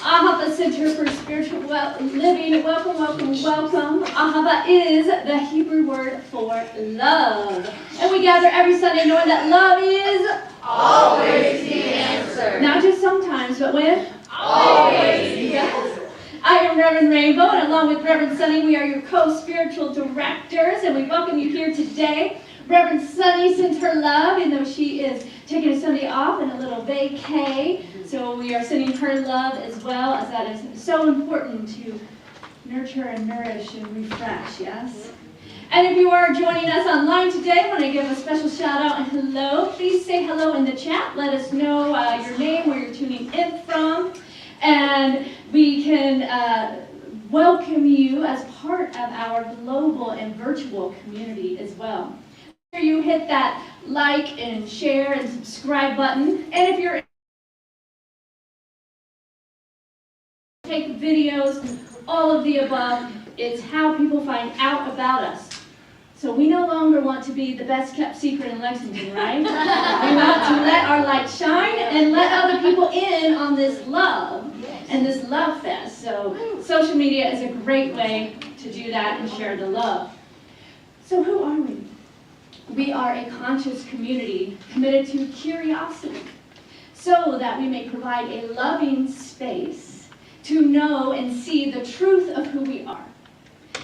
Ahava Center for Spiritual Living. Welcome, welcome, welcome. Ahava is the Hebrew word for love. And we gather every Sunday knowing that love is always the answer. Not just sometimes, but when? Always. Yes. I am Reverend Rainbow, and along with Reverend Sunny, we are your co-spiritual directors, and we welcome you here today. Reverend Sunny sends her love, even though she is taking a Sunday off and a little vacay. So we are sending her love as well, as that is so important to nurture and nourish and refresh, yes? And if you are joining us online today, I want to give a special shout out and hello. Please say hello in the chat. Let us know your name, where you're tuning in from. And we can welcome you as part of our global and virtual community as well. Make sure you hit that like and share and subscribe button. And if you're take videos, all of the above, it's how people find out about us. So we no longer want to be the best kept secret in Lexington, right? We want to let our light shine and let other people in on this love and this love fest. So social media is a great way to do that and share the love. So who are we? We are a conscious community committed to curiosity so that we may provide a loving space to know and see the truth of who we are,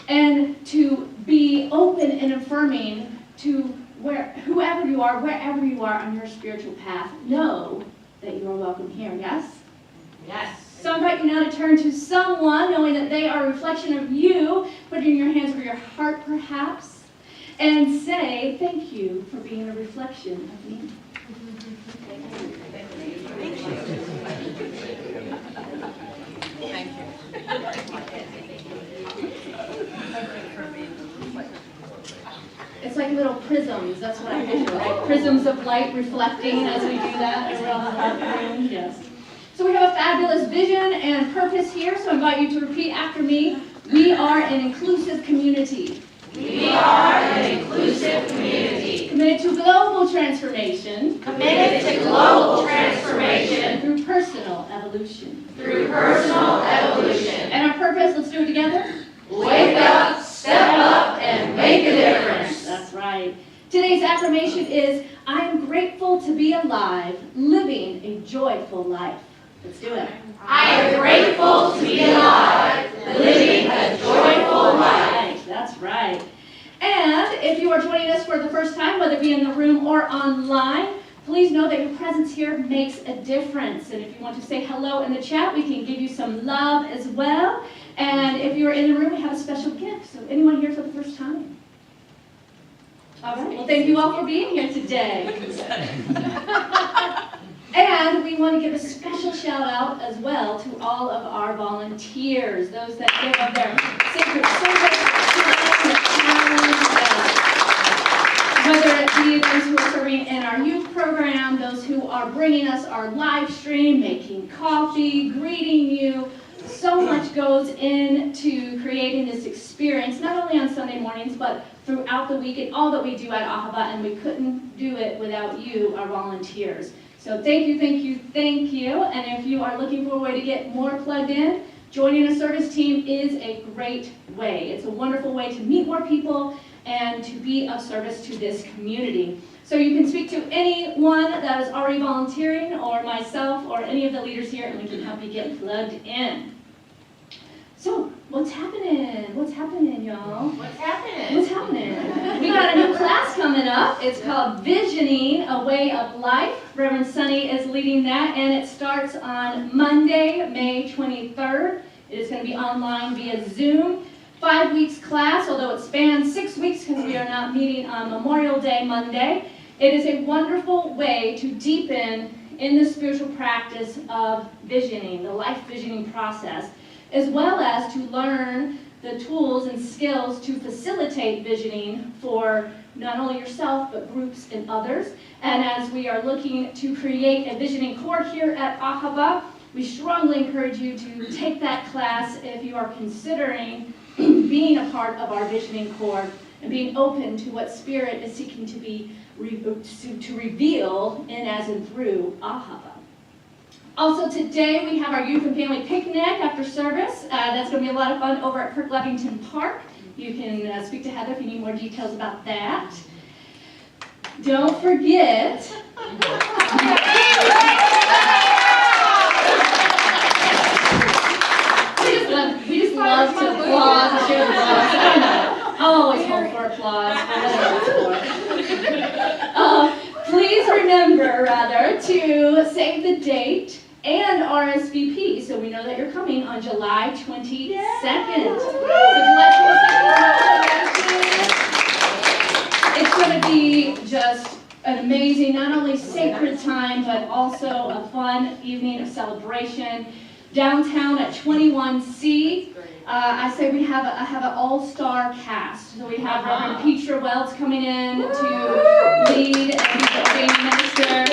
and to be open and affirming to whoever you are, wherever you are on your spiritual path, know that you are welcome here, yes? Yes. So I invite you now to turn to someone, knowing that they are a reflection of you, putting your hands over your heart perhaps, and say, thank you for being a reflection of me. It's like little prisms, that's what I picture, right? Prisms of light reflecting as we do that around the room, yes. So we have a fabulous vision and purpose here, so I invite you to repeat after me. We are an inclusive community. We are an inclusive community. Committed to global transformation. Committed to global transformation. Through personal evolution. Through personal evolution. And our purpose, let's do it together. Wake up, step up, and make a difference. That's right. Today's affirmation is, I am grateful to be I am grateful to be alive, living a joyful life. That's right. And if you are joining us for the first time, whether it be in the room or online, please know that your presence here makes a difference. And if you want to say hello in the chat, we can give you some love as well. And if you're in the room, we have a special gift. So anyone here for the first time? All right. Well, thank you all for being here today. And we want to give a special shout out as well to all of our volunteers, those that give of their sacred service, whether it be those who are serving in our youth program, those who are bringing us our live stream, making coffee, greeting you. So much goes into creating this experience, not only on Sunday mornings, but throughout the week and all that we do at Ahava, and we couldn't do it without you, our volunteers. So thank you, thank you, thank you. And if you are looking for a way to get more plugged in, joining a service team is a great way. It's a wonderful way to meet more people and to be of service to this community. So you can speak to anyone that is already volunteering, or myself, or any of the leaders here, and we can help you get plugged in. So, what's happening? What's happening, y'all? What's happening? What's happening? We got a new class coming up. It's called Visioning a Way of Life. Reverend Sunny is leading that, and it starts on Monday, May 23rd. It is going to be online via Zoom. 5 weeks class, although it spans 6 weeks because we are not meeting on Memorial Day Monday. It is a wonderful way to deepen in the spiritual practice of visioning, the life visioning process, as well as to learn the tools and skills to facilitate visioning for not only yourself, but groups and others. And as we are looking to create a visioning court here at Ahava, we strongly encourage you to take that class if you are considering being a part of our visioning court and being open to what Spirit is seeking to be to reveal in, as, and through Ahava. Also today we have our youth and family picnic after service. That's going to be a lot of fun over at Kirk Levington Park. You can speak to Heather if you need more details about that. Don't forget. We just love to applaud and share the applause. I always hope for applause. Please remember, to save the date and RSVP, so we know that you're coming on July 22nd. So July 22nd, it's going to be just an amazing, not only sacred time, but also a fun evening of celebration. Downtown at 21C, I say we have an all-star cast. So we have Reverend Petra Wells coming in to lead and be the ordained minister.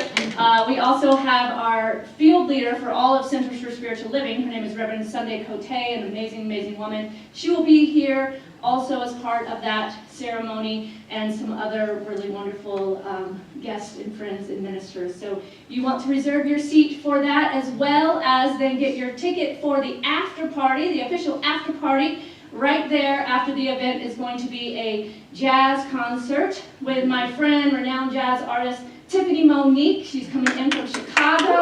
We also have our field leader for all of Centers for Spiritual Living. Her name is Reverend Sunday Cote, an amazing, amazing woman. She will be here also as part of that ceremony, and some other really wonderful guests and friends and ministers. So you want to reserve your seat for that, as well as then get your ticket for the after party, the official after party. Right there after the event is going to be a jazz concert with my friend, renowned jazz artist Tiffany Monique. She's coming in from Chicago.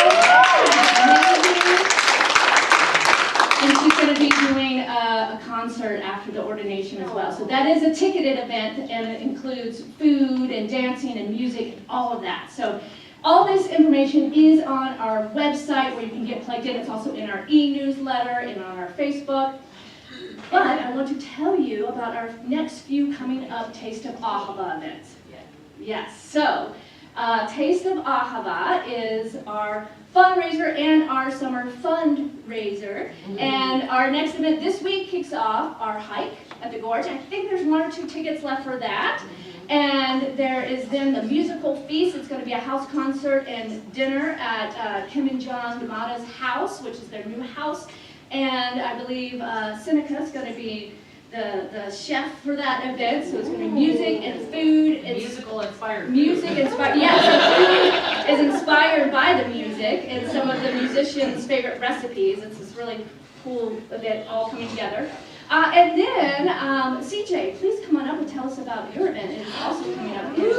And she's going to be doing a concert after the ordination as well. So that is a ticketed event, and it includes food and dancing and music and all of that. So all this information is on our website where you can get plugged in. It's also in our e-newsletter and on our Facebook. But I want to tell you about our next few coming up Taste of Ahava events. Yes, so Taste of Ahava is our fundraiser and our summer fundraiser. And our next event this week kicks off our hike at the gorge. I think there's 1 or 2 tickets left for that. And there is then the musical feast. It's going to be a house concert and dinner at Kim and John Gamada's house, which is their new house. And I believe Seneca is going to be the chef for that event. So it's going to be music and food. It's musical inspired. Music inspired. Yes, food is inspired by the music and some of the musicians' favorite recipes. It's this really cool event all coming together. And then, CJ, please come on up and tell us about your event. It is also coming up in June.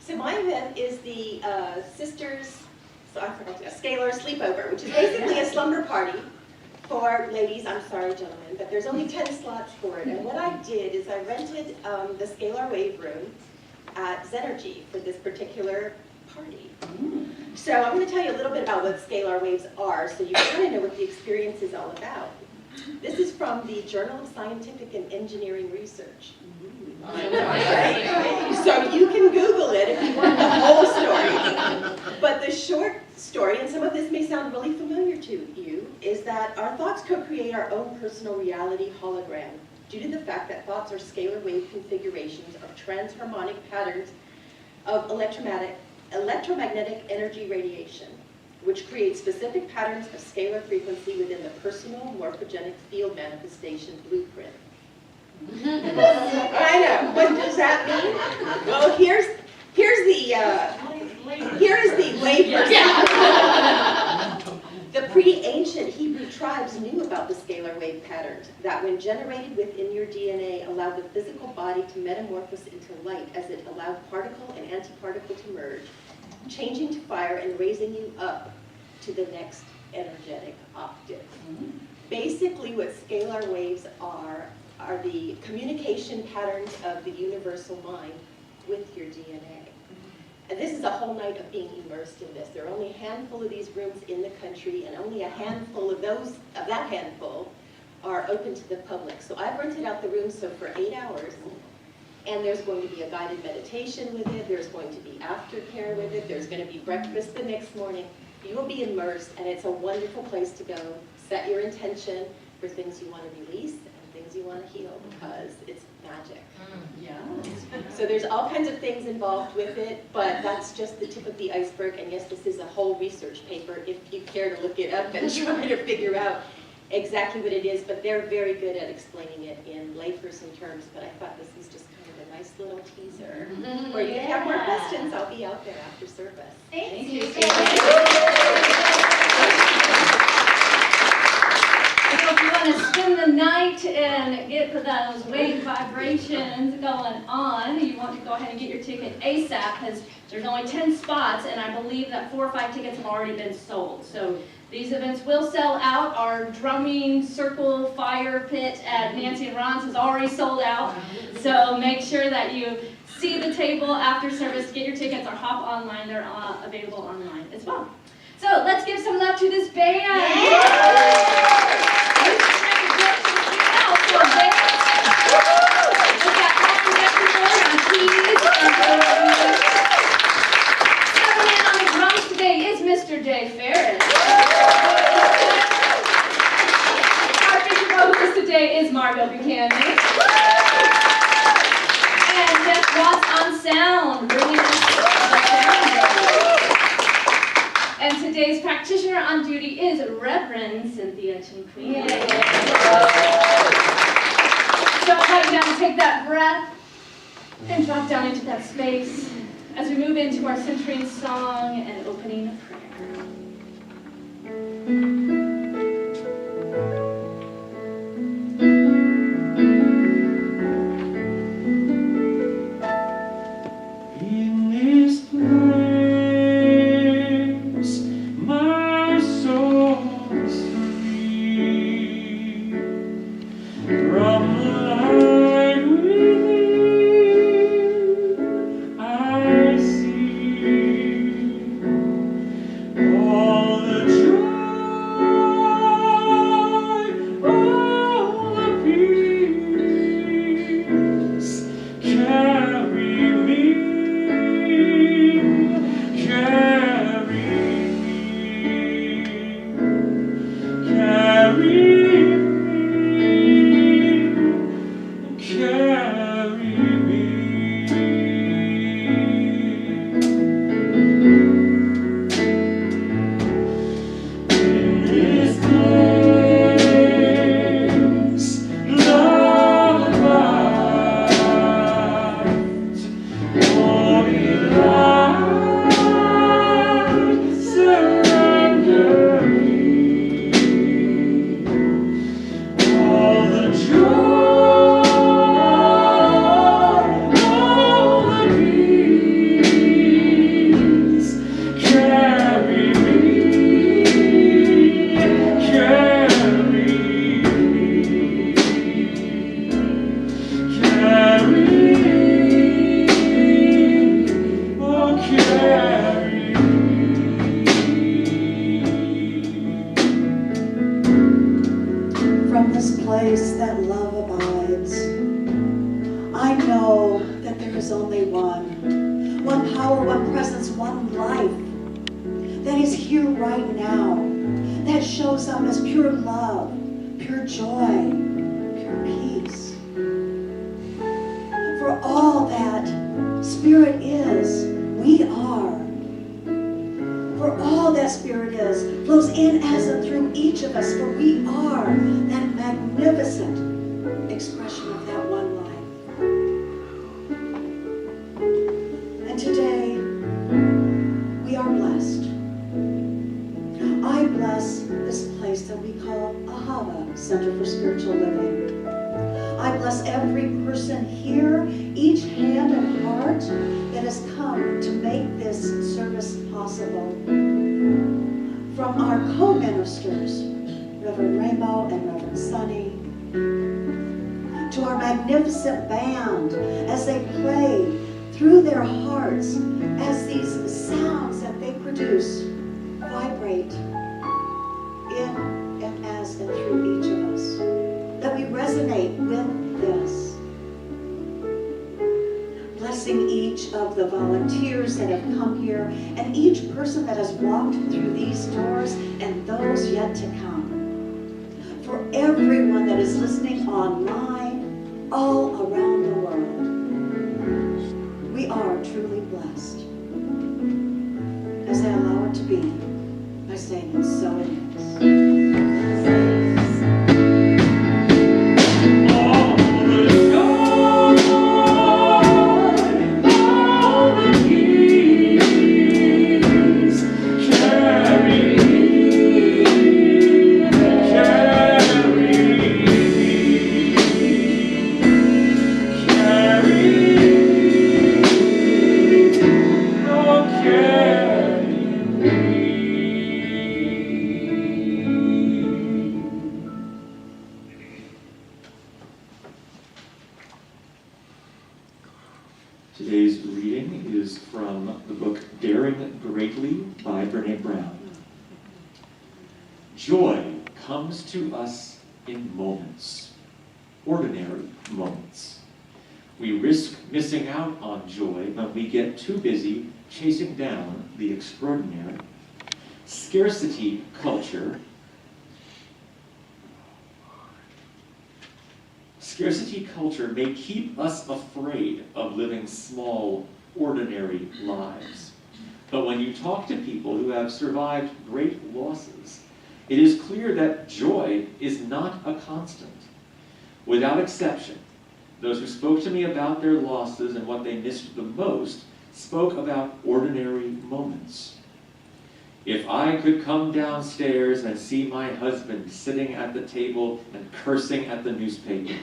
So my event is the Sisters, Scalar Sleepover, which is basically a slumber party for ladies. I'm sorry, gentlemen, but there's only 10 slots for it. And what I did is I rented the Scalar Wave Room at Zenergy for this particular party. So I'm going to tell you a little bit about what scalar waves are, so you kind of know what the experience is all about. This is from the Journal of Scientific and Engineering Research. So you can Google it if you want the whole story. But the short story, and some of this may sound really familiar to you, is that our thoughts co-create our own personal reality hologram due to the fact that thoughts are scalar wave configurations of transharmonic patterns of electromagnetic energy radiation, which creates specific patterns of scalar frequency within the personal morphogenic field manifestation blueprint. I know. What does that mean? Well, here is the layperson. The pre-ancient Hebrew tribes knew about the scalar wave patterns that, when generated within your DNA, allowed the physical body to metamorphose into light as it allowed particle and antiparticle to merge, changing to fire and raising you up to the next energetic octave. Basically, what scalar waves are the communication patterns of the universal mind with your DNA. And this is a whole night of being immersed in this. There are only a handful of these rooms in the country, and only a handful of that handful are open to the public. So I've rented out the rooms for 8 hours, and there's going to be a guided meditation with it, there's going to be aftercare with it, there's going to be breakfast the next morning. You will be immersed, and it's a wonderful place to go. Set your intention for things you want to release and things you want to heal, because it's magic. Yeah. So there's all kinds of things involved with it, but that's just the tip of the iceberg. And yes, this is a whole research paper if you care to look it up and try to figure out exactly what it is. But they're very good at explaining it in layperson terms. But I thought this was just kind of a nice little teaser. Or you have more questions, I'll be out there after service. Thank you. So if you want to spend the night and get those wave vibrations going on, you want to go ahead and get your ticket ASAP, because there's only 10 spots, and I believe that 4 or 5 tickets have already been sold. So these events will sell out. Our drumming circle fire pit at Nancy and Ron's is already sold out. So make sure that you see the table after service, get your tickets, or hop online. They're available online as well. So let's give some love to this band. Mr. Jay Ferris. Our featured vocalist today is Margot Buchanan. And Jeff Ross on sound, bringing us the sound. And today's practitioner on duty is Reverend Cynthia Chinquin. So I invite you now to take that breath and drop down into that space as we move into our centering song and opening prayer. Oh is here right now, that shows up as pure love, pure joy, pure peace. For all that Spirit is, we are. For all that Spirit is, flows in as and through each of us, for we are that magnificent expression of that one life. And today, we are blessed. I bless this place that we call Ahava Center for Spiritual Living. I bless every person here, each hand and heart that has come to make this service possible. From our co-ministers, Reverend Rainbow and Reverend Sunny, to our magnificent band as they play through their hearts, as these sounds that they produce vibrate in and as and through each of us, that we resonate with this. Blessing each of the volunteers that have come here and each person that has walked through these doors and those yet to come. For everyone that is listening online, all around the world, we are truly blessed. As I allow it to be, by saying it so it is. Today's reading is from the book Daring Greatly by Brene Brown. Joy comes to us in moments, ordinary moments. We risk missing out on joy when we get too busy chasing down the extraordinary. Scarcity culture may keep us afraid of living small, ordinary lives. But when you talk to people who have survived great losses, it is clear that joy is not a constant. Without exception, those who spoke to me about their losses and what they missed the most spoke about ordinary moments. If I could come downstairs and see my husband sitting at the table and cursing at the newspaper,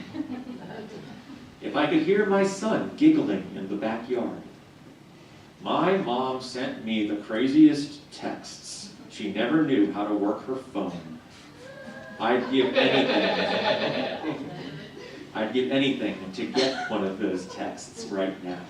if I could hear my son giggling in the backyard, my mom sent me the craziest texts. She never knew how to work her phone. I'd give anything. I'd give anything to get one of those texts right now.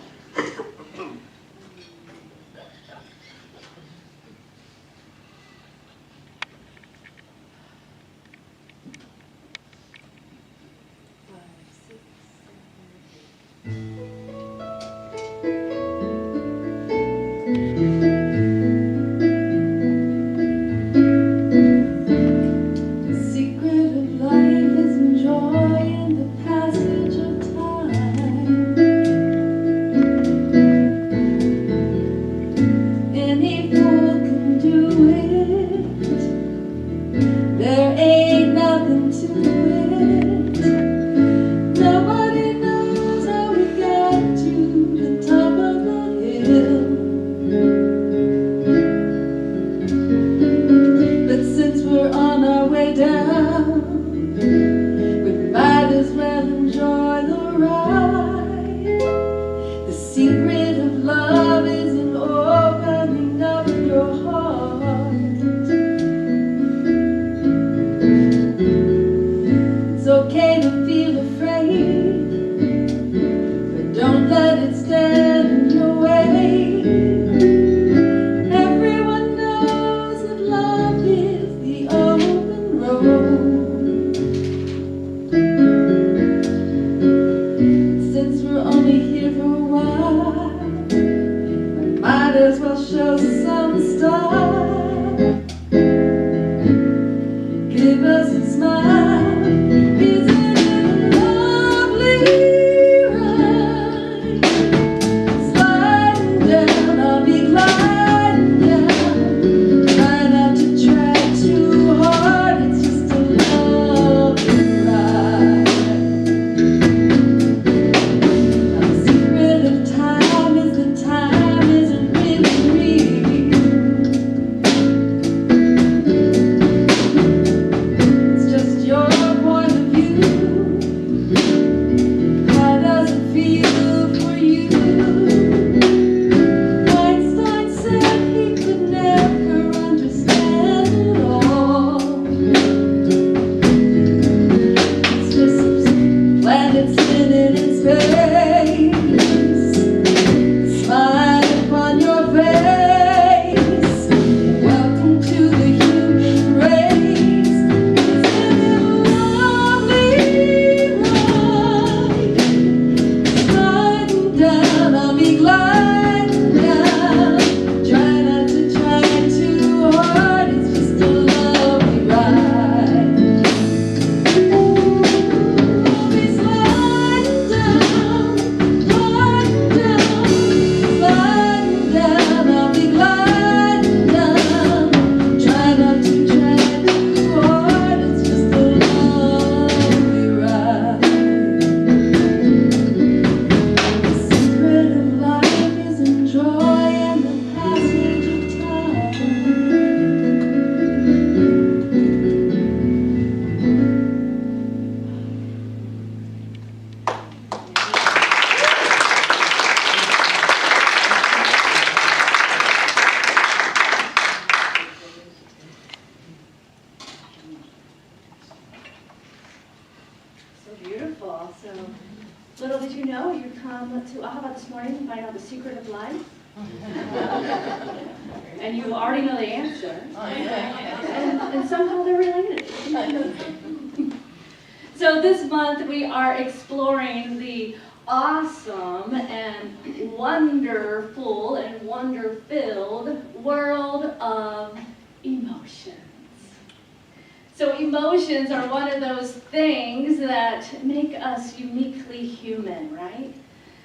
know you come to Ahava this morning to find out the secret of life? And you already know the answer. And somehow they're related. So this month we are exploring the awesome and wonderful and wonder-filled world of emotions. So emotions are one of those things that make us uniquely human, right?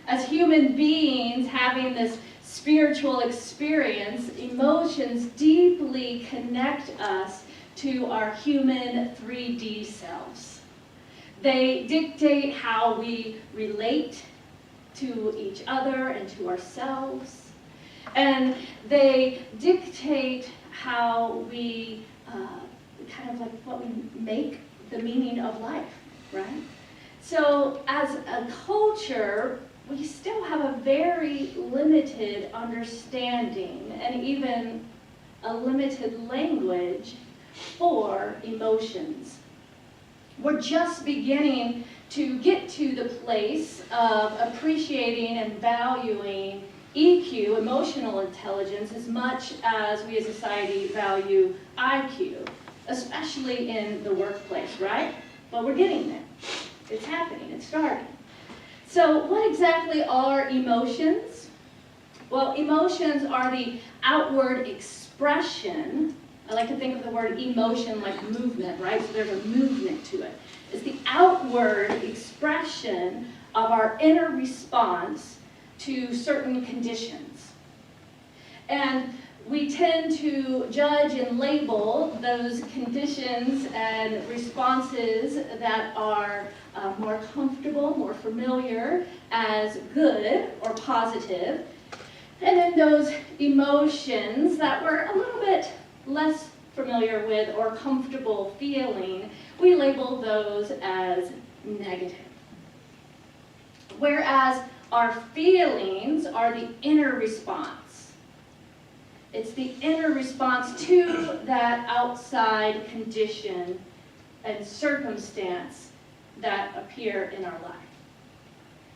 As human beings having this spiritual experience, emotions deeply connect us to our human 3D selves. They dictate how we relate to each other and to ourselves. And they dictate how we kind of like what we make the meaning of life, right? So as a culture, we still have a very limited understanding and even a limited language for emotions. We're just beginning to get to the place of appreciating and valuing EQ, emotional intelligence, as much as we as a society value IQ, especially in the workplace, right? But we're getting there. It's happening, it's starting. So what exactly are emotions? Well, emotions are the outward expression. I like to think of the word emotion like movement, right? So there's a movement to it. It's the outward expression of our inner response to certain conditions. And we tend to judge and label those conditions and responses that are more comfortable, more familiar, as good or positive. And then those emotions that we're a little bit less familiar with or comfortable feeling, we label those as negative. Whereas our feelings are the inner response. It's the inner response to that outside condition and circumstance that appear in our life.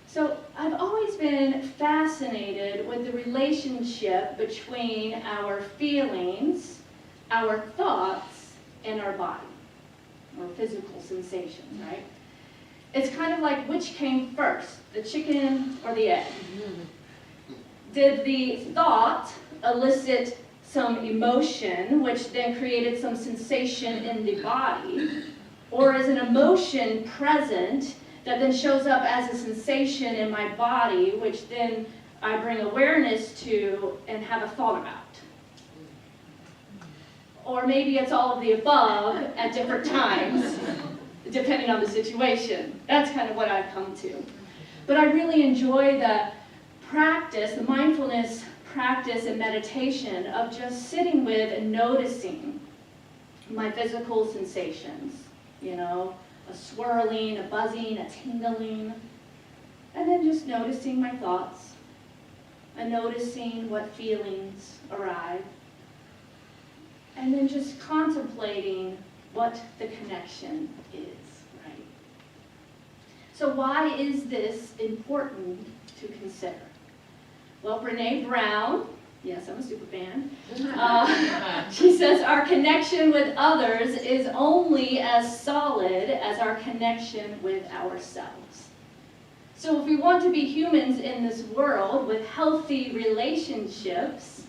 So I've always been fascinated with the relationship between our feelings, our thoughts, and our body, or physical sensations, right? It's kind of like which came first, the chicken or the egg? Did the thought elicit some emotion, which then created some sensation in the body? Or is an emotion present that then shows up as a sensation in my body, which then I bring awareness to and have a thought about? Or maybe it's all of the above at different times, depending on the situation. That's kind of what I've come to. But I really enjoy the practice, the mindfulness practice and meditation of just sitting with and noticing my physical sensations. You know, a swirling, a buzzing, a tingling, and then just noticing my thoughts and noticing what feelings arrive, and then just contemplating what the connection is, right? So why is this important to consider? Well, Brene Brown, yes, I'm a super fan, she says our connection with others is only as solid as our connection with ourselves. So if we want to be humans in this world with healthy relationships,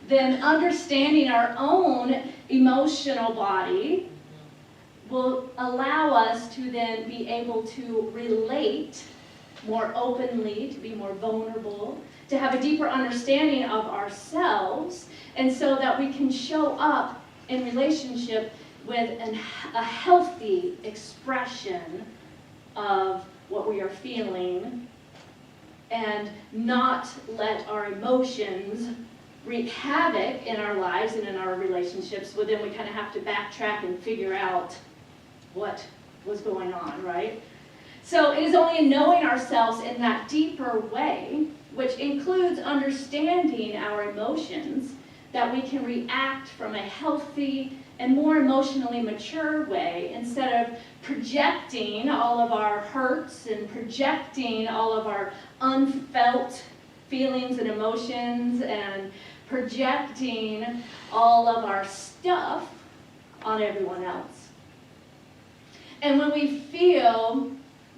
then understanding our own emotional body will allow us to then be able to relate more openly, to be more vulnerable, to have a deeper understanding of ourselves, and so that we can show up in relationship with a healthy expression of what we are feeling, and not let our emotions wreak havoc in our lives and in our relationships. Well, then we kind of have to backtrack and figure out what was going on, right? So it is only in knowing ourselves in that deeper way, which includes understanding our emotions, that we can react from a healthy and more emotionally mature way instead of projecting all of our hurts and projecting all of our unfelt feelings and emotions and projecting all of our stuff on everyone else. And when we feel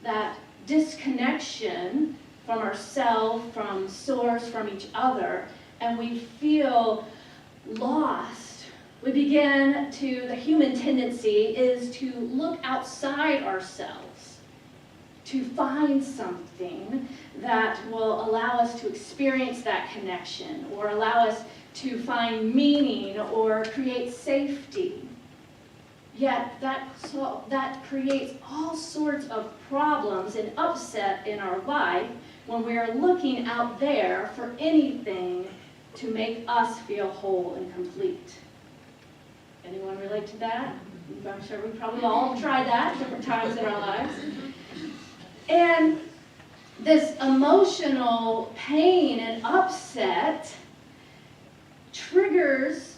that disconnection from ourselves, from source, from each other, and we feel lost, the human tendency is to look outside ourselves to find something that will allow us to experience that connection or allow us to find meaning or create safety. Yet that creates all sorts of problems and upset in our life when we are looking out there for anything to make us feel whole and complete. Anyone relate to that? I'm sure we probably all tried that different times in our lives. And this emotional pain and upset triggers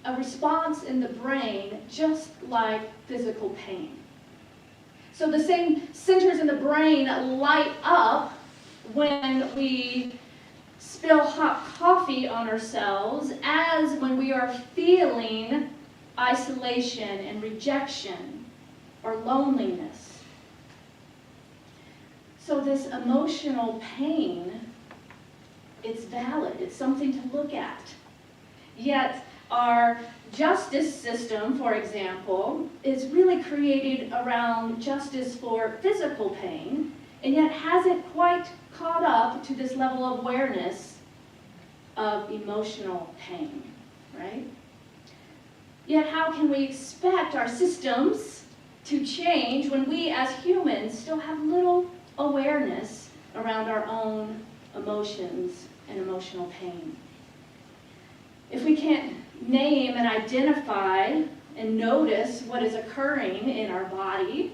a response in the brain just like physical pain. So the same centers in the brain light up when we spill hot coffee on ourselves as when we are feeling isolation and rejection or loneliness. So this emotional pain, it's valid, it's something to look at. Yet our justice system, for example, is really created around justice for physical pain, and yet hasn't quite caught up to this level of awareness of emotional pain, right? Yet how can we expect our systems to change when we as humans still have little awareness around our own emotions and emotional pain? If we can't name and identify and notice what is occurring in our body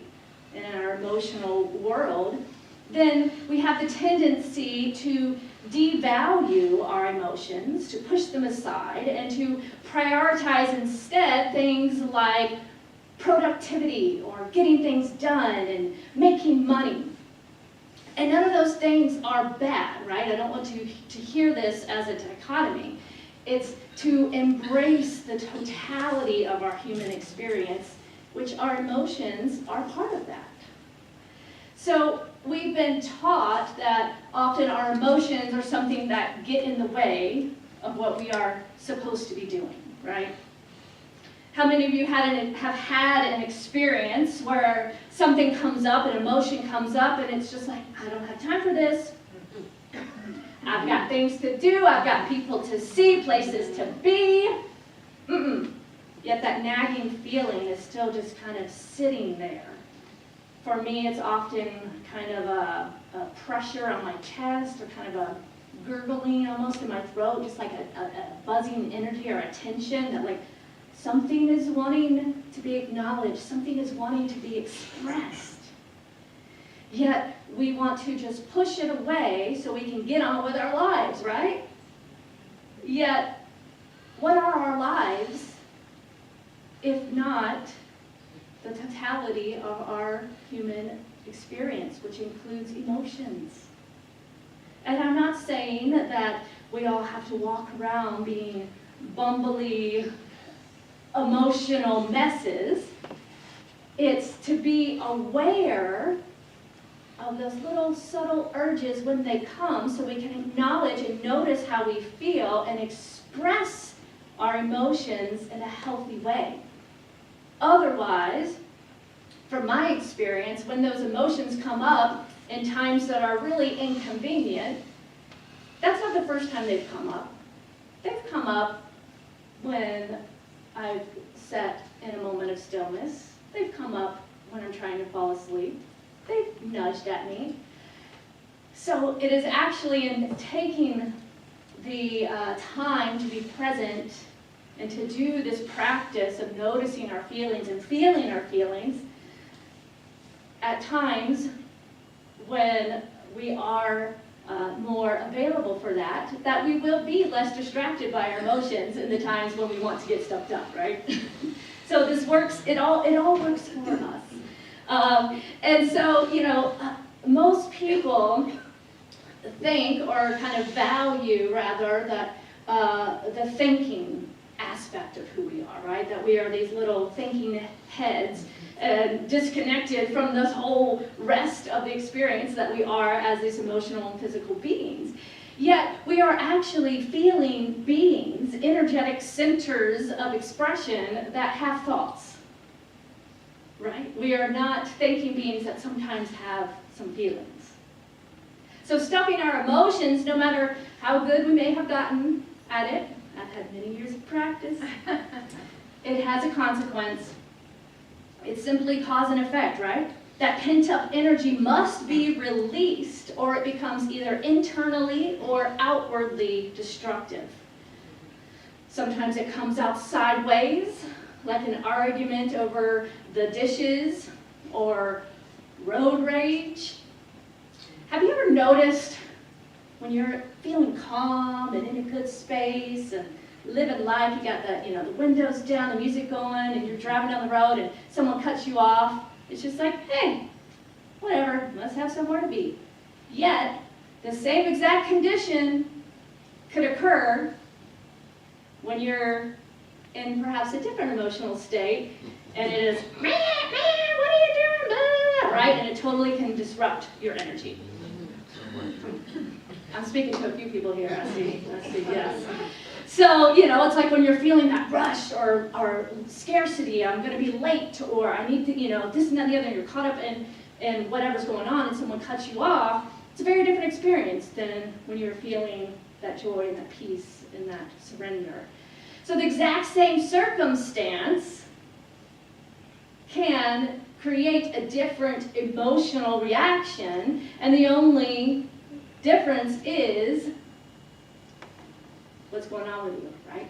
and in our emotional world, then we have the tendency to devalue our emotions, to push them aside, and to prioritize instead things like productivity or getting things done and making money. And none of those things are bad, right? I don't want to hear this as a dichotomy. It's to embrace the totality of our human experience, which our emotions are part of that. So we've been taught that often our emotions are something that get in the way of what we are supposed to be doing, right? How many of you have had an experience where something comes up, an emotion comes up, and it's just like, I don't have time for this. I've got things to do, I've got people to see, places to be. Yet that nagging feeling is still just kind of sitting there. For me, it's often kind of a pressure on my chest or kind of a gurgling almost in my throat, just like a buzzing energy or a tension that like something is wanting to be acknowledged, something is wanting to be expressed. Yet we want to just push it away so we can get on with our lives, right? Yet, what are our lives if not the totality of our human experience, which includes emotions? And I'm not saying that we all have to walk around being bumbly, emotional messes. It's to be aware of those little subtle urges when they come so we can acknowledge and notice how we feel and express our emotions in a healthy way. Otherwise, from my experience, when those emotions come up in times that are really inconvenient, that's not the first time they've come up. They've come up when I've sat in a moment of stillness. They've come up when I'm trying to fall asleep. They've nudged at me. So it is actually in taking the time to be present and to do this practice of noticing our feelings and feeling our feelings at times when we are more available for that, that we will be less distracted by our emotions in the times when we want to get stuff done, right? So this works, it all works for us. And so, you know, most people think, or kind of value rather, that the thinking aspect of who we are, right? That we are these little thinking heads, disconnected from this whole rest of the experience that we are as these emotional and physical beings. Yet we are actually feeling beings, energetic centers of expression that have thoughts, right? We are not thinking beings that sometimes have some feelings. So stuffing our emotions, no matter how good we may have gotten at it, I've had many years of practice, it has a consequence. It's simply cause and effect, right? That pent-up energy must be released, or it becomes either internally or outwardly destructive. Sometimes it comes out sideways, like an argument over the dishes or road rage. Have you ever noticed when you're feeling calm and in a good space and living life, you got the windows down, the music going, and you're driving down the road and someone cuts you off? It's just like, hey, whatever, must have somewhere to be. Yet, the same exact condition could occur when you're in perhaps a different emotional state, and it is, man, what are you doing, blah, right? And it totally can disrupt your energy. I'm speaking to a few people here, I see, yes. So, it's like when you're feeling that rush or scarcity, I'm going to be late, or I need to, this and that and the other, and you're caught up in whatever's going on and someone cuts you off, it's a very different experience than when you're feeling that joy and that peace and that surrender. So the exact same circumstance can create a different emotional reaction, and the only difference is what's going on with you, right?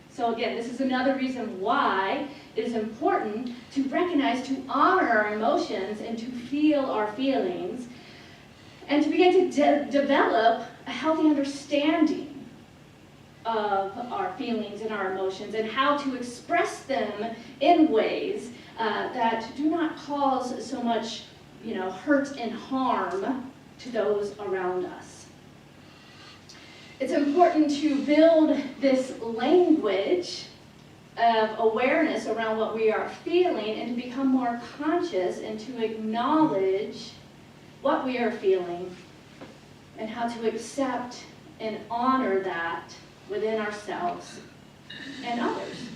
So again, this is another reason why it is important to recognize, to honor our emotions and to feel our feelings, and to begin to develop a healthy understanding of our feelings and our emotions and how to express them in ways that do not cause so much, hurt and harm to those around us. It's important to build this language of awareness around what we are feeling and to become more conscious and to acknowledge what we are feeling and how to accept and honor that within ourselves and others.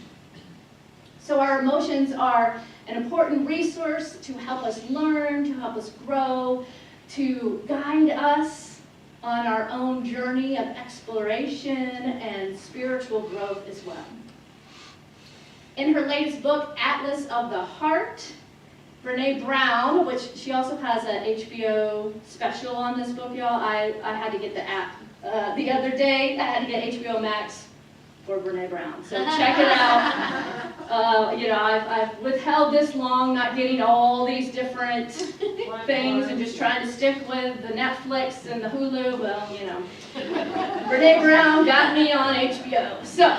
So our emotions are an important resource to help us learn, to help us grow, to guide us on our own journey of exploration and spiritual growth as well. In her latest book, Atlas of the Heart, Brene Brown, which she also has an HBO special on this book, y'all. I had to get the app the other day. I had to get HBO Max for Brene Brown, so check it out. I've withheld this long, not getting all these different things and just trying to stick with the Netflix and the Hulu. Well, Brene Brown got me on HBO. So,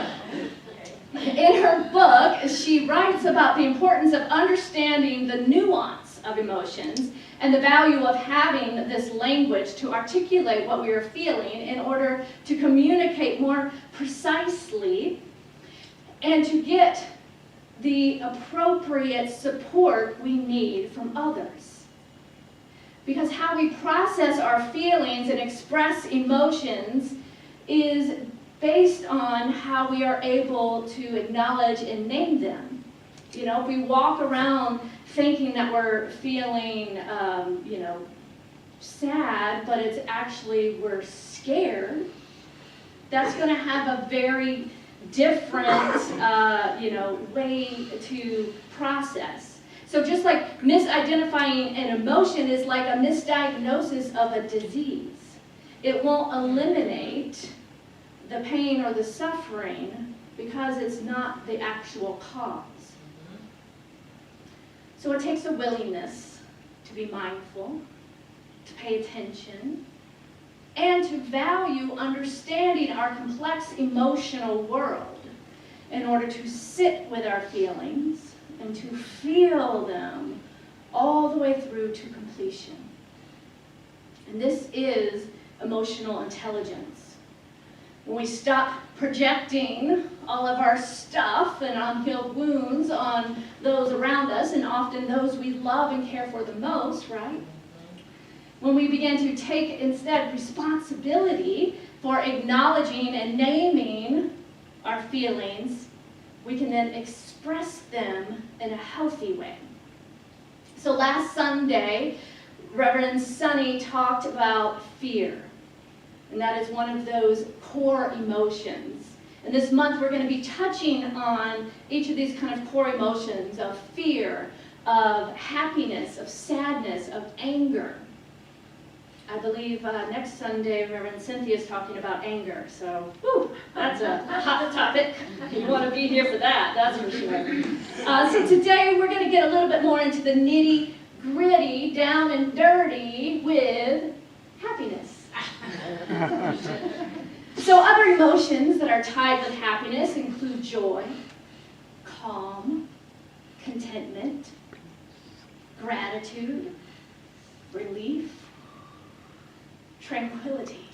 in her book, she writes about the importance of understanding the nuance of emotions and the value of having this language to articulate what we are feeling in order to communicate more precisely and to get the appropriate support we need from others. Because how we process our feelings and express emotions is based on how we are able to acknowledge and name them. If we walk around thinking that we're feeling, sad, but it's actually we're scared, that's going to have a very different, way to process. So just like misidentifying an emotion is like a misdiagnosis of a disease. It won't eliminate the pain or the suffering because it's not the actual cause. So it takes a willingness to be mindful, to pay attention, and to value understanding our complex emotional world in order to sit with our feelings and to feel them all the way through to completion. And this is emotional intelligence. When we stop projecting all of our stuff and unhealed wounds on those around us, and often those we love and care for the most, right? When we begin to take instead responsibility for acknowledging and naming our feelings, we can then express them in a healthy way. So last Sunday, Reverend Sunny talked about fear. And that is one of those core emotions. And this month we're going to be touching on each of these kind of core emotions of fear, of happiness, of sadness, of anger. I believe next Sunday Reverend Cynthia is talking about anger. So, whew, that's a hot topic. You want to be here for that, that's for sure. So today we're going to get a little bit more into the nitty-gritty, down and dirty with happiness. So other emotions that are tied with happiness include joy, calm, contentment, gratitude, relief, tranquility.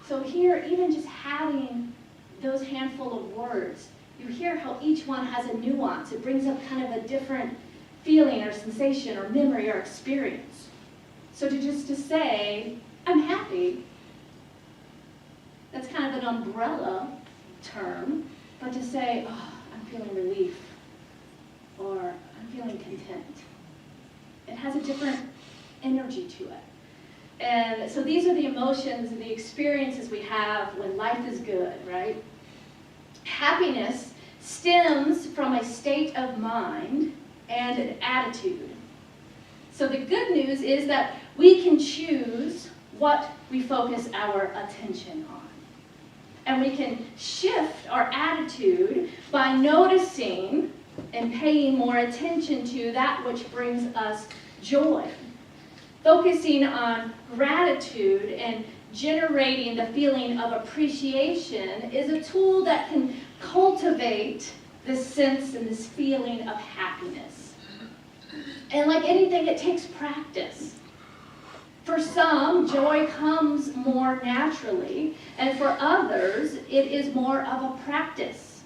So here, even just having those handful of words, you hear how each one has a nuance. It brings up kind of a different feeling or sensation or memory or experience. So to say, I'm happy, that's kind of an umbrella term, but to say, oh, I'm feeling relief, or I'm feeling content, it has a different energy to it. And so these are the emotions and the experiences we have when life is good, right? Happiness stems from a state of mind and an attitude. So the good news is that we can choose what we focus our attention on. And we can shift our attitude by noticing and paying more attention to that which brings us joy. Focusing on gratitude and generating the feeling of appreciation is a tool that can cultivate this sense and this feeling of happiness. And like anything, it takes practice. For some, joy comes more naturally, and for others, it is more of a practice.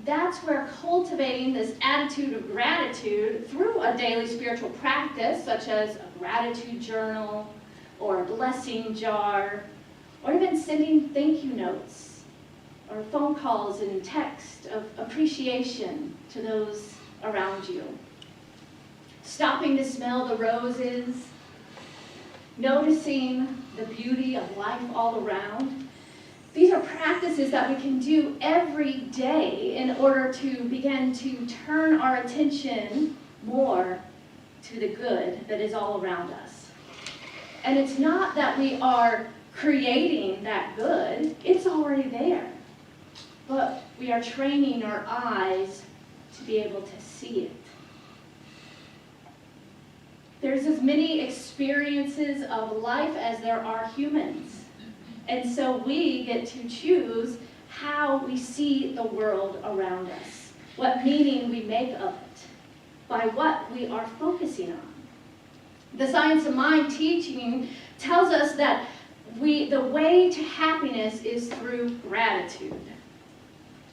That's where cultivating this attitude of gratitude through a daily spiritual practice, such as a gratitude journal, or a blessing jar, or even sending thank you notes, or phone calls and text of appreciation to those around you. Stopping to smell the roses, noticing the beauty of life all around. These are practices that we can do every day in order to begin to turn our attention more to the good that is all around us. And it's not that we are creating that good, it's already there. But we are training our eyes to be able to see it. There's as many experiences of life as there are humans. And so we get to choose how we see the world around us, what meaning we make of it, by what we are focusing on. The Science of Mind teaching tells us that the way to happiness is through gratitude.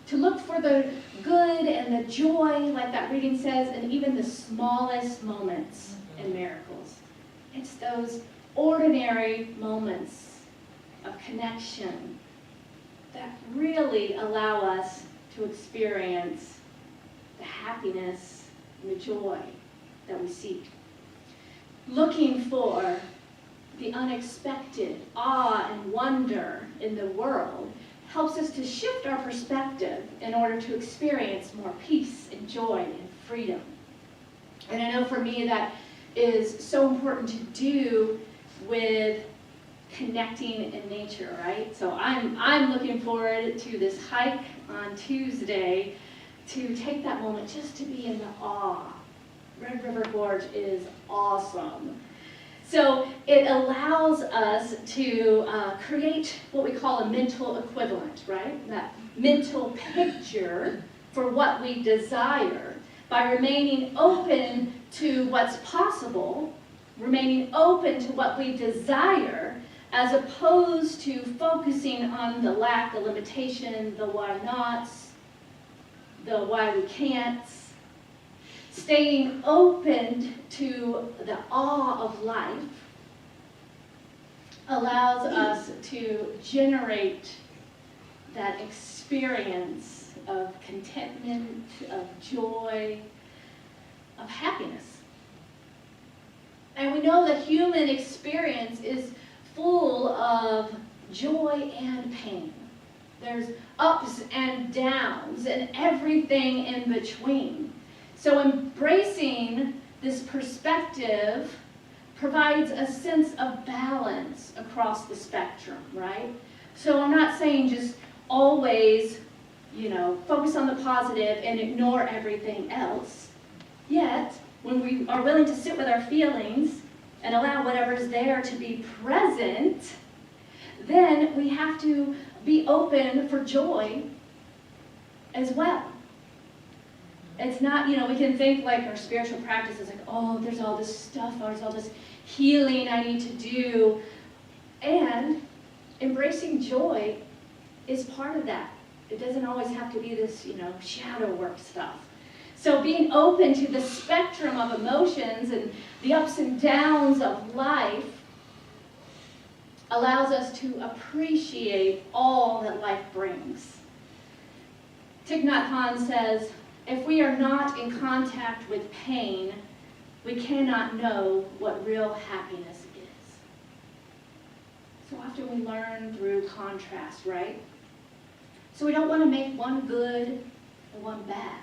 To look for the good and the joy, like that reading says, and even the smallest moments and miracles. It's those ordinary moments of connection that really allow us to experience the happiness and the joy that we seek. Looking for the unexpected awe and wonder in the world helps us to shift our perspective in order to experience more peace and joy and freedom. And I know for me that is so important to do with connecting in nature, right? So I'm looking forward to this hike on Tuesday to take that moment just to be in the awe. Red River Gorge is awesome. So it allows us to create what we call a mental equivalent, right? That mental picture for what we desire by remaining open to what's possible, remaining open to what we desire, as opposed to focusing on the lack, the limitation, the why nots, the why we can't. Staying open to the awe of life allows us to generate that experience of contentment, of joy, of happiness. And we know that human experience is full of joy and pain. There's ups and downs and everything in between. So embracing this perspective provides a sense of balance across the spectrum, right? So I'm not saying just always, focus on the positive and ignore everything else. Yet, when we are willing to sit with our feelings and allow whatever's there to be present, then we have to be open for joy as well. It's not, we can think like our spiritual practice is like, oh, there's all this stuff, there's all this healing I need to do. And embracing joy is part of that. It doesn't always have to be this, shadow work stuff. So being open to the spectrum of emotions and the ups and downs of life allows us to appreciate all that life brings. Thich Nhat Hanh says, if we are not in contact with pain, we cannot know what real happiness is. So often we learn through contrast, right? So we don't want to make one good or one bad.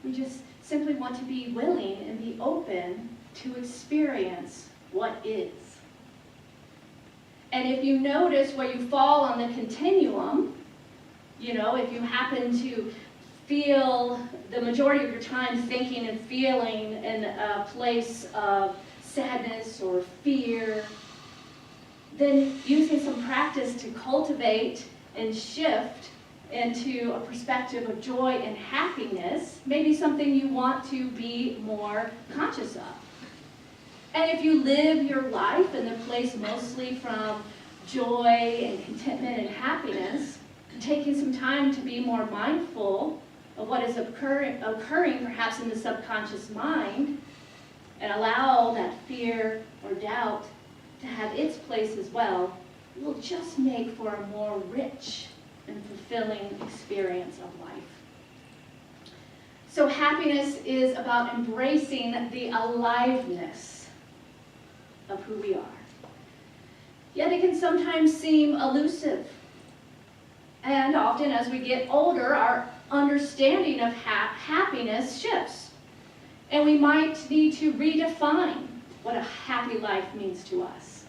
We just simply want to be willing and be open to experience what is. And if you notice where you fall on the continuum, if you happen to feel the majority of your time thinking and feeling in a place of sadness or fear, then using some practice to cultivate and shift into a perspective of joy and happiness may be something you want to be more conscious of. And if you live your life in the place mostly from joy and contentment and happiness, taking some time to be more mindful of what is occurring perhaps in the subconscious mind, and allow that fear or doubt to have its place as well, will just make for a more rich and fulfilling experience of life. So happiness is about embracing the aliveness of who we are. Yet it can sometimes seem elusive. And often as we get older, our understanding of happiness shifts. And we might need to redefine what a happy life means to us.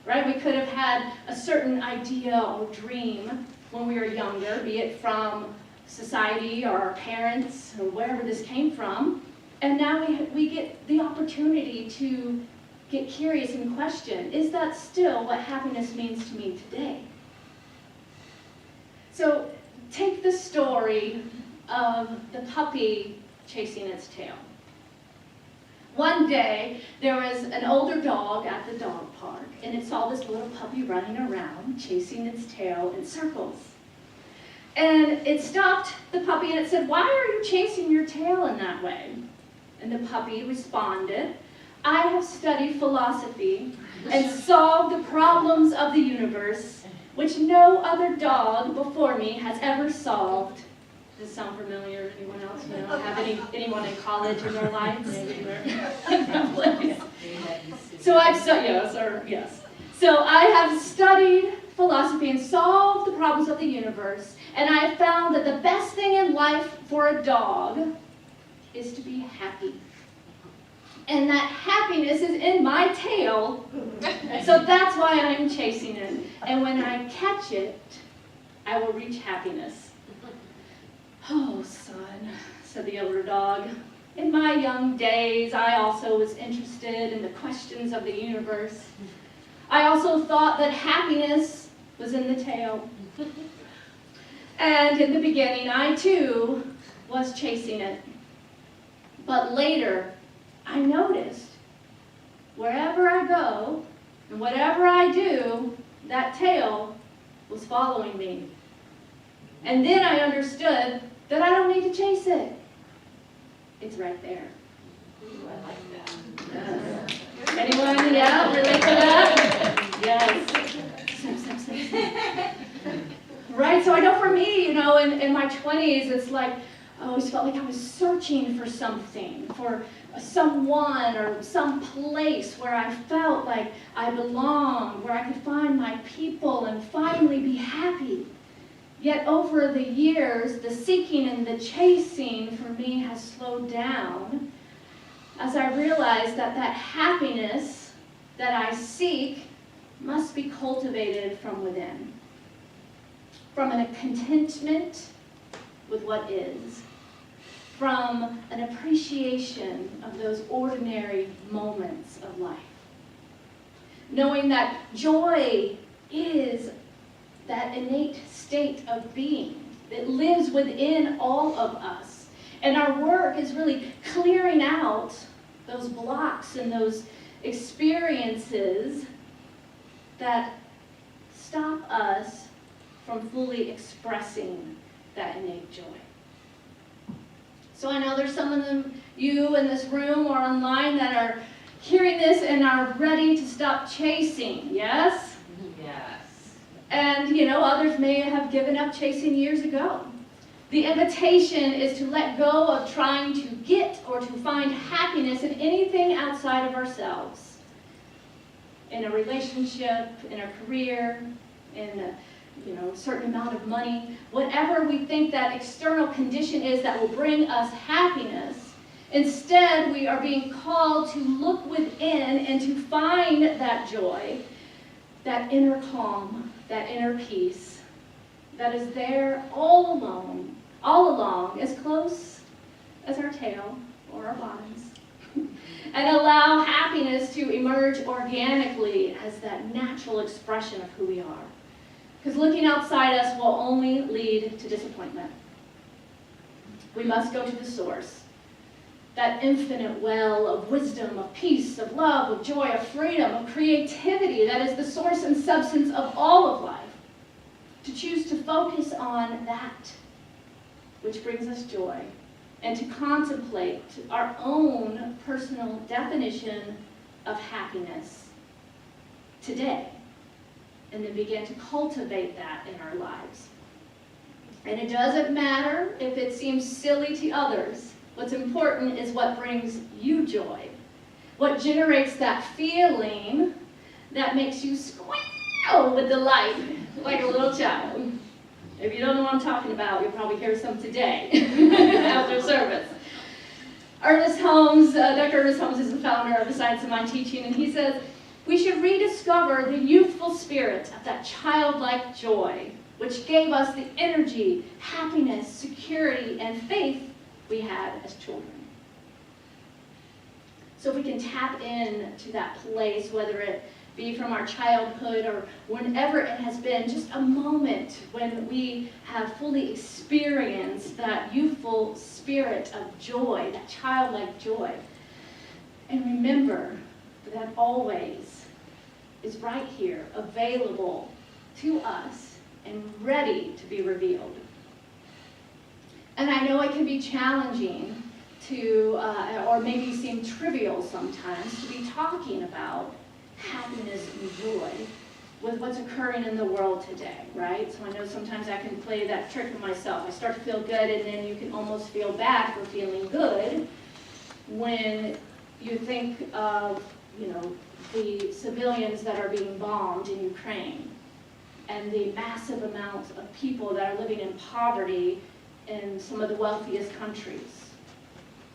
Right? We could have had a certain idea or dream when we were younger, be it from society or our parents or wherever this came from. And now we get the opportunity to get curious and question, is that still what happiness means to me today? So take the story of the puppy chasing its tail. One day, there was an older dog at the dog park, and it saw this little puppy running around, chasing its tail in circles. And it stopped the puppy and it said, "Why are you chasing your tail in that way?" And the puppy responded, "I have studied philosophy and solved the problems of the universe, which no other dog before me has ever solved." Does this sound familiar? Anyone else have anyone in college in their lives? So I have studied philosophy and solved the problems of the universe, and I have found that the best thing in life for a dog is to be happy. And that happiness is in my tail, so that's why I'm chasing it. And when I catch it, I will reach happiness. "Oh, son," said the older dog, In my young days, I also was interested in the questions of the universe. I also thought that happiness was in the tail. And in the beginning, I too was chasing it. But later, I noticed wherever I go and whatever I do, that tail was following me. And then I understood that I don't need to chase it. It's right there. Ooh, I like that. Yes. Anyone, yeah, relate to that? Yes. Right, so I know for me, in my 20s, it's like, I always felt like I was searching for something, for someone or some place where I felt like I belonged, where I could find my people and finally be happy. Yet over the years, the seeking and the chasing for me has slowed down as I realized that that happiness that I seek must be cultivated from within, from a contentment with what is, from an appreciation of those ordinary moments of life. Knowing that joy is that innate state of being that lives within all of us. And our work is really clearing out those blocks and those experiences that stop us from fully expressing that innate joy. So I know there's some of you in this room or online that are hearing this and are ready to stop chasing, yes? Yes. And, others may have given up chasing years ago. The invitation is to let go of trying to get or to find happiness in anything outside of ourselves. In a relationship, in a career, in a certain amount of money, whatever we think that external condition is that will bring us happiness. Instead, we are being called to look within and to find that joy, that inner calm, that inner peace that is there all along, as close as our tail or our bottoms, and allow happiness to emerge organically as that natural expression of who we are. Because looking outside us will only lead to disappointment. We must go to the source, that infinite well of wisdom, of peace, of love, of joy, of freedom, of creativity that is the source and substance of all of life. To choose to focus on that which brings us joy, and to contemplate our own personal definition of happiness today, and then begin to cultivate that in our lives. And it doesn't matter if it seems silly to others. What's important is what brings you joy, what generates that feeling that makes you squeal with delight like a little child. If you don't know what I'm talking about, you'll probably hear some today after service. Dr. Ernest Holmes is the founder of the Science of Mind teaching, and he says, we should rediscover the youthful spirit of that childlike joy, which gave us the energy, happiness, security, and faith we had as children. So if we can tap into that place, whether it be from our childhood or whenever it has been, just a moment when we have fully experienced that youthful spirit of joy, that childlike joy. And remember that always is right here, available to us and ready to be revealed. And I know it can be challenging to, or maybe seem trivial sometimes, to be talking about happiness and joy with what's occurring in the world today, right? So I know sometimes I can play that trick on myself. I start to feel good, and then you can almost feel bad for feeling good when you think of, the civilians that are being bombed in Ukraine and the massive amount of people that are living in poverty in some of the wealthiest countries,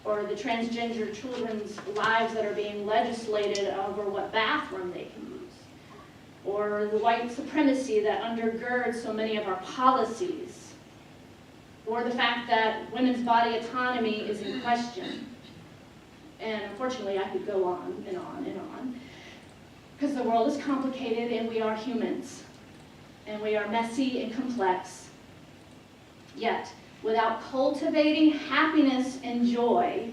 or the transgender children's lives that are being legislated over what bathroom they can use, or the white supremacy that undergirds so many of our policies, or the fact that women's body autonomy is in question. And unfortunately, I could go on and on and on, because the world is complicated and we are humans. And we are messy and complex. Yet, without cultivating happiness and joy,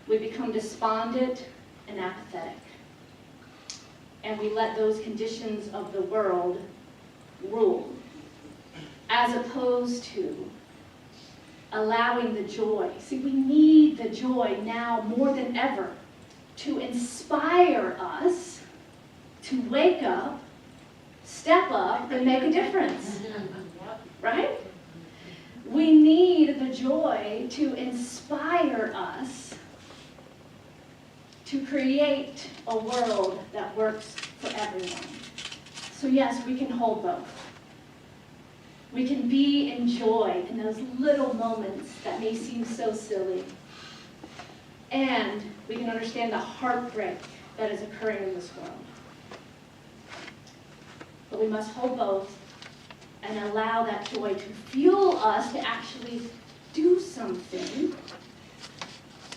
we become despondent and apathetic. And we let those conditions of the world rule, as opposed to allowing the joy. See, we need the joy now more than ever to inspire us to wake up, step up, and make a difference. Right? We need the joy to inspire us to create a world that works for everyone. So yes, we can hold both. We can be in joy in those little moments that may seem so silly. And we can understand the heartbreak that is occurring in this world. But we must hold both and allow that joy to fuel us to actually do something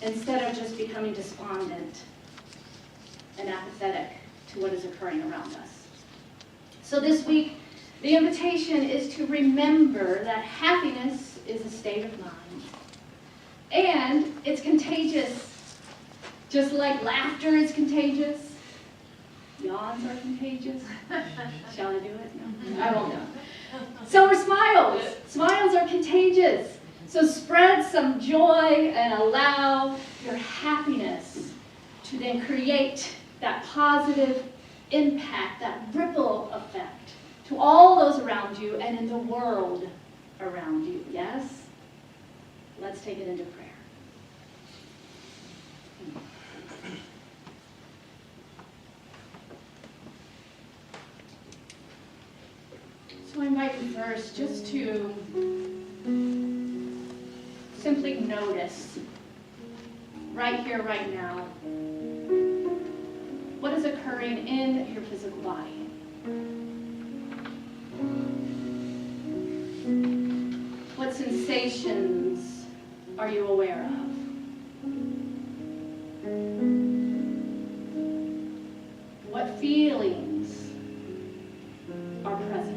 instead of just becoming despondent and apathetic to what is occurring around us. So this week, the invitation is to remember that happiness is a state of mind. And it's contagious. Just like laughter is contagious. Yawns are contagious. Shall I do it? No, I won't know. So are smiles. Smiles are contagious. So spread some joy and allow your happiness to then create that positive impact, that ripple effect to all those around you and in the world around you. Yes? Let's take it into prayer. So I invite you first just to simply notice right here, right now, what is occurring in your physical body. What sensations are you aware of? What feelings are present?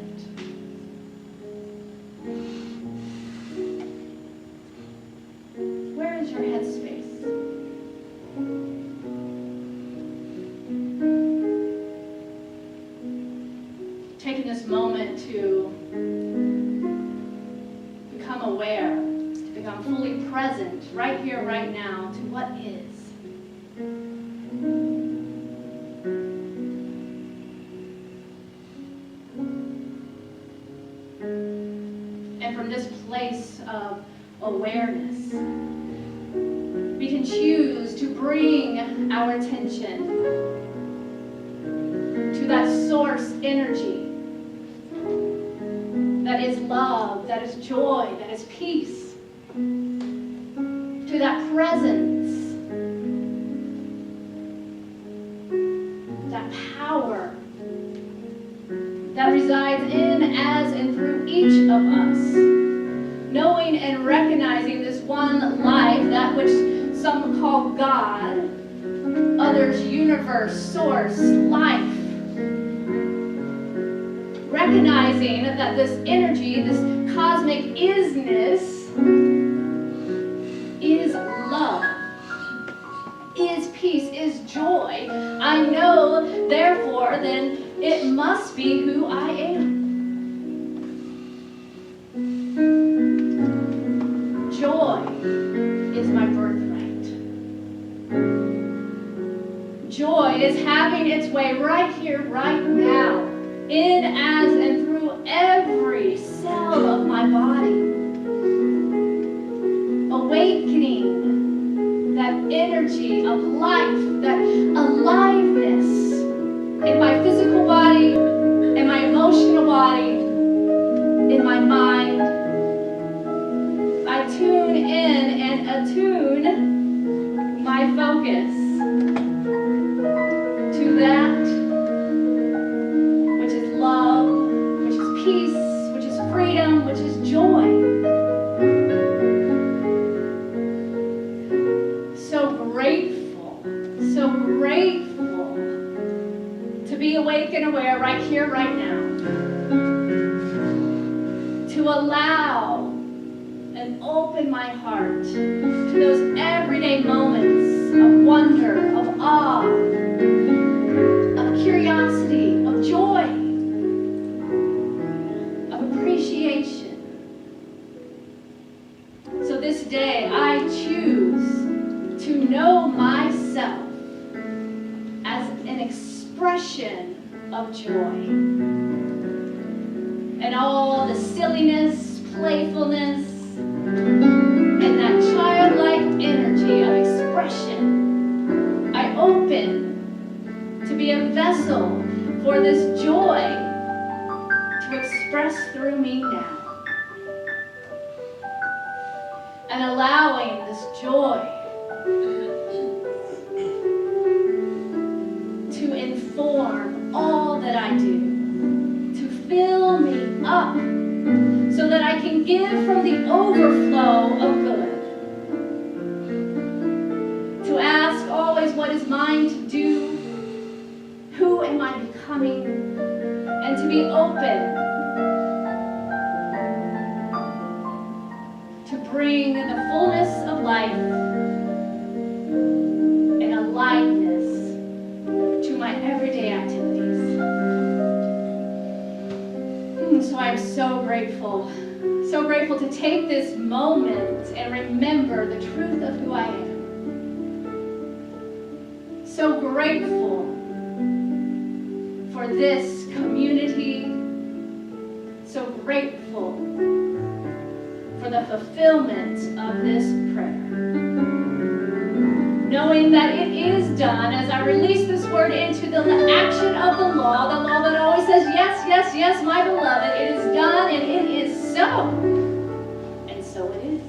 Where is your headspace? Taking this moment to become aware, to become fully present right here, right now, to what is. And from this place of awareness, we can choose to bring our attention to that source energy that is love, that is joy, that is peace, to that presence, that power that resides in, as, and through each of us, knowing and recognizing this one life, that which some call God, others universe, source, life. Recognizing that this energy, this cosmic isness, is love, is peace, is joy. I know, therefore, then it must be who I am. Joy is my birthright. Joy is having its way right here, right now, in, as, and through every cell of my body. Awakening that energy of life, that aliveness in my physical body, in my emotional body, in my mind. I tune in and attune my focus to that which is love, which is peace, which is freedom, which is joy. So grateful open my heart to those everyday moments of wonder, of awe, of curiosity, of joy, of appreciation. So this day I choose to know myself as an expression of joy. And all the silliness, playfulness, and that childlike energy of expression, I open to be a vessel for this joy to express through me now. And allowing this joy to inform all that I do, to fill me up so that I can give from the overflow of good. To ask always what is mine to do, who am I becoming, and to be open to bring the fullness of life and aliveness to my everyday activities. So I'm so grateful to take this moment and remember the truth of who I am. So grateful for this community, so grateful for the fulfillment of this prayer. Knowing that it is done as I release this word into the action of the law that always says, yes, yes, yes, my beloved, it is done and it is so. And so it is.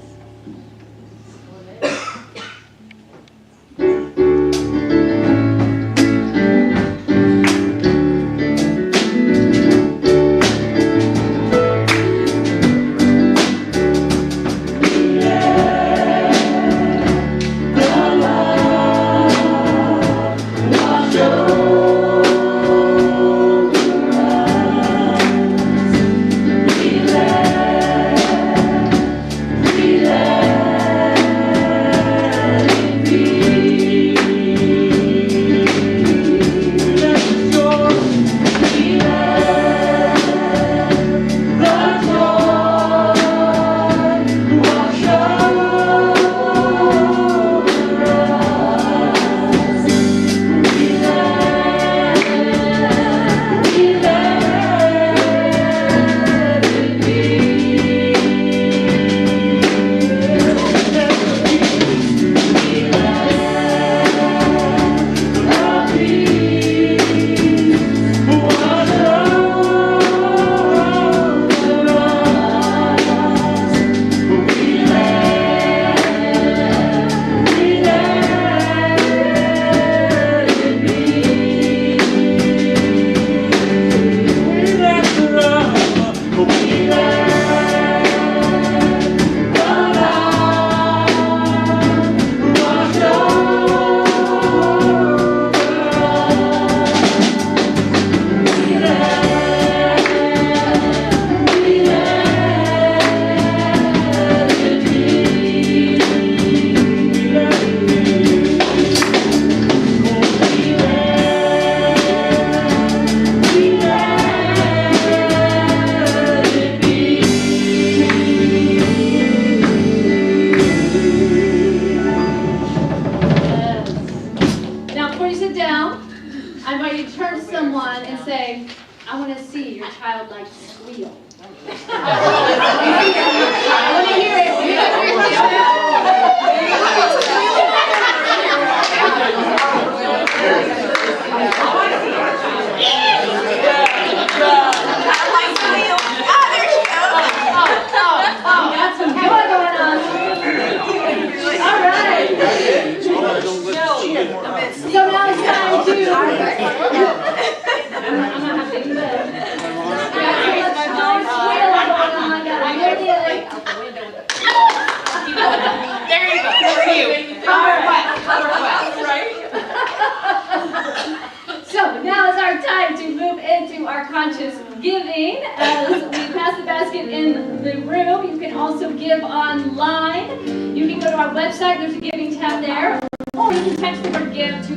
So now is our time to move into our conscious giving as we pass the basket basket in the room. You can also give online. You can go to our website. There's a giving tab there. Or you can text the word GIVE to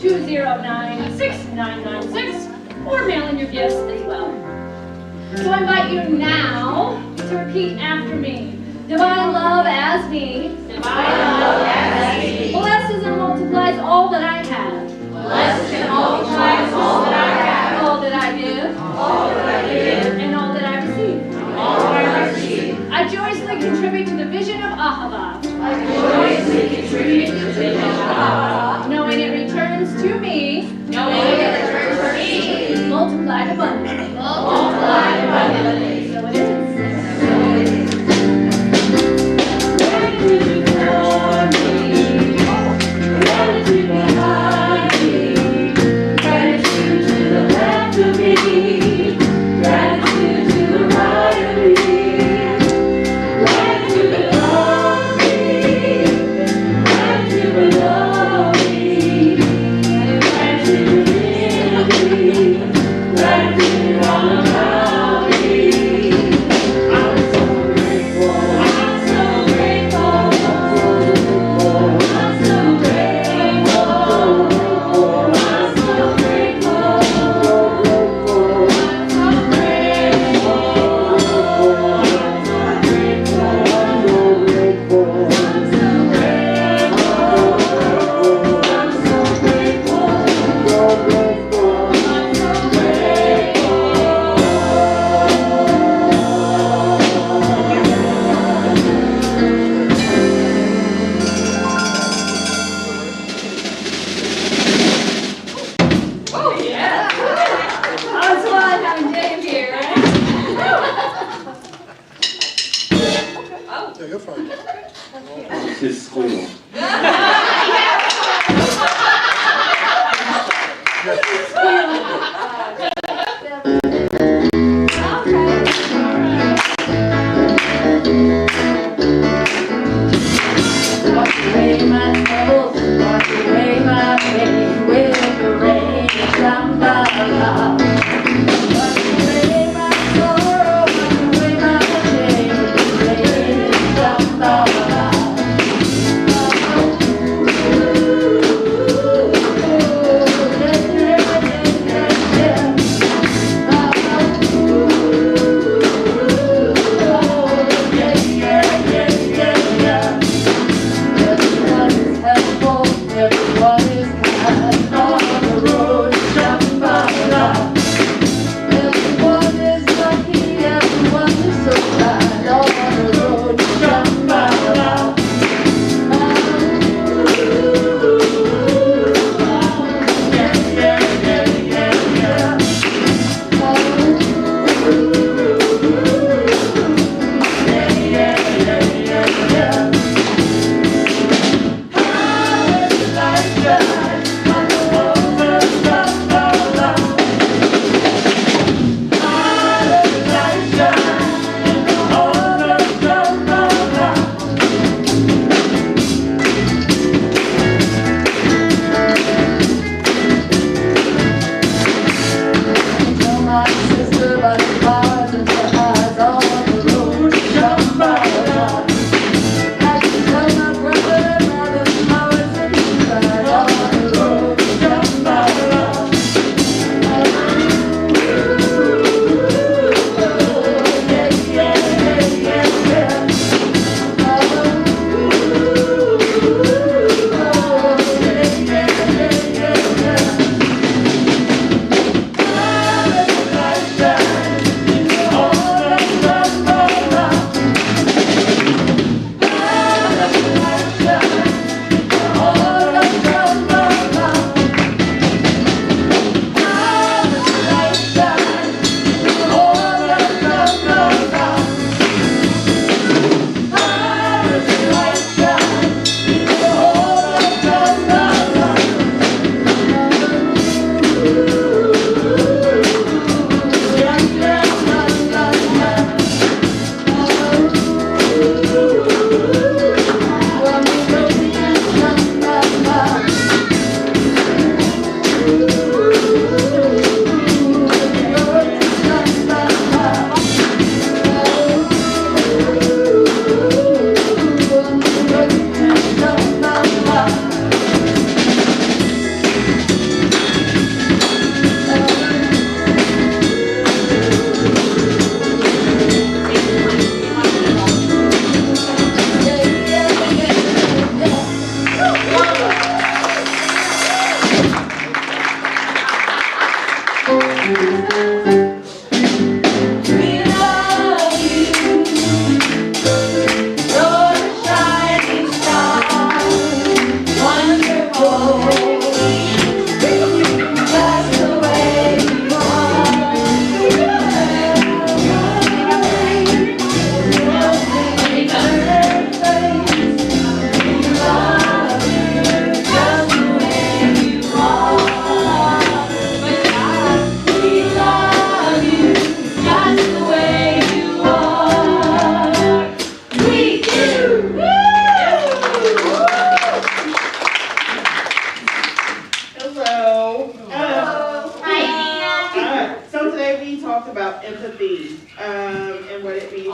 859-209-6996 or mail in your gifts as well. So I invite you now to repeat after me. Divine love as me. Divine love as me. Blesses and multiplies all that I have. Blesses and multiplies all that I have. All that I give. All that I give. And all that I receive. All that I receive. I joyously contribute to the vision of Ahava. I joyously contribute to the vision of Ahava. Knowing it returns to me. Knowing it returns to me. Multiplied abundantly. Multiplied abundantly. So it is. Gratitude for me. Gratitude behind me. Gratitude to the left of me. Gratitude to the right of me. Gratitude above me. Gratitude below me. Gratitude in me. Gratitude all around me. I'm so grateful. I'm so grateful. I'm so grateful. I'm so grateful. Oh, it's fun having Dave here, right? Yeah, you're fine. It's his squeal. Wash away my troubles, wash away my pain with the rain of Shambhala. Wash away my sorrow, wash away my shame with the rain of Shambhala. Yeah.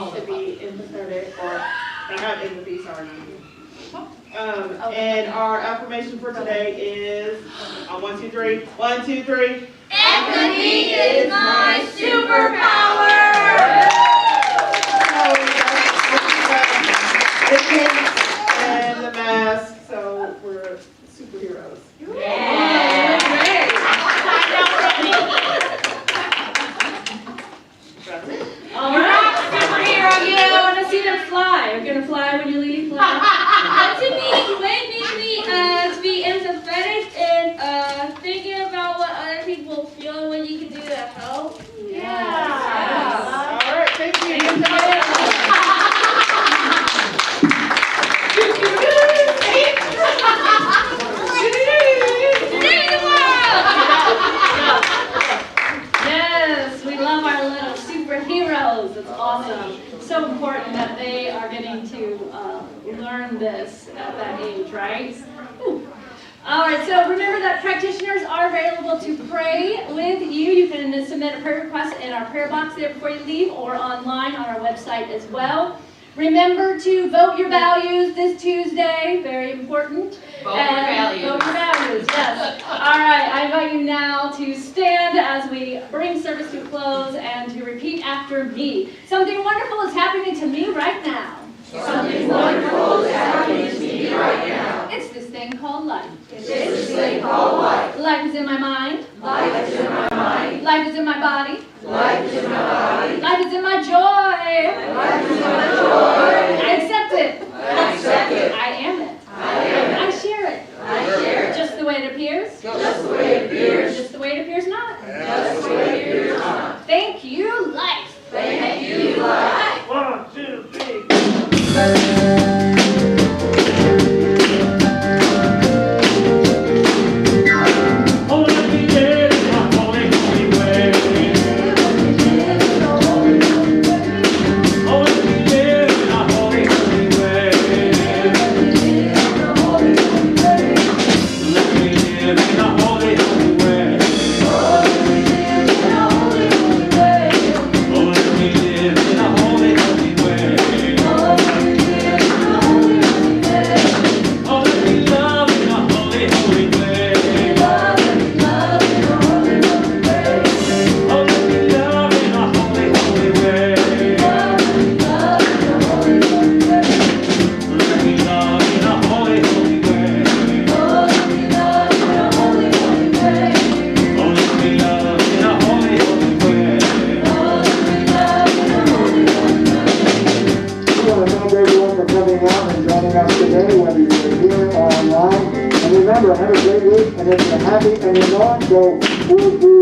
needs to be empathetic or have empathy, sorry. And our affirmation for today is on 1, 2, 3. 1, 2, 3. Empathy is my superpower! The kids and the mask, so we're superheroes. Yeah! That's it. All right, superhero, you want to see them fly. You're gonna fly when you leave. To be empathetic and thinking about what other people feel when you can do that help. All right, thank you. Yes, we love our little superheroes. It's awesome. So important that they are getting to learn this at that age, right? Whew. All right, so remember that practitioners are available to pray with you. You can submit a prayer request in our prayer box there before you leave or online on our website as well. Remember to vote your values this Tuesday, very important. Vote your values. Vote your values, yes. All right, I invite you now to stand as we bring service to a close and to repeat after me. Something wonderful is happening to me right now. Something wonderful is happening to me right now. It's this thing called life. It's this thing called life. Life is in my mind. Life is in my mind. Life is in my body. Life is in my body. Life is in my joy. Life is in my joy. I accept it. I accept it. I am it. I am it. I share it. I share it. Just the way it appears. Just the way it appears. Just the way it appears not. Just the way it appears not. Thank you, life. Thank you, life. 1, 2, 3. Remember, have a great week, and if you're happy and you're not, go woo-hoo.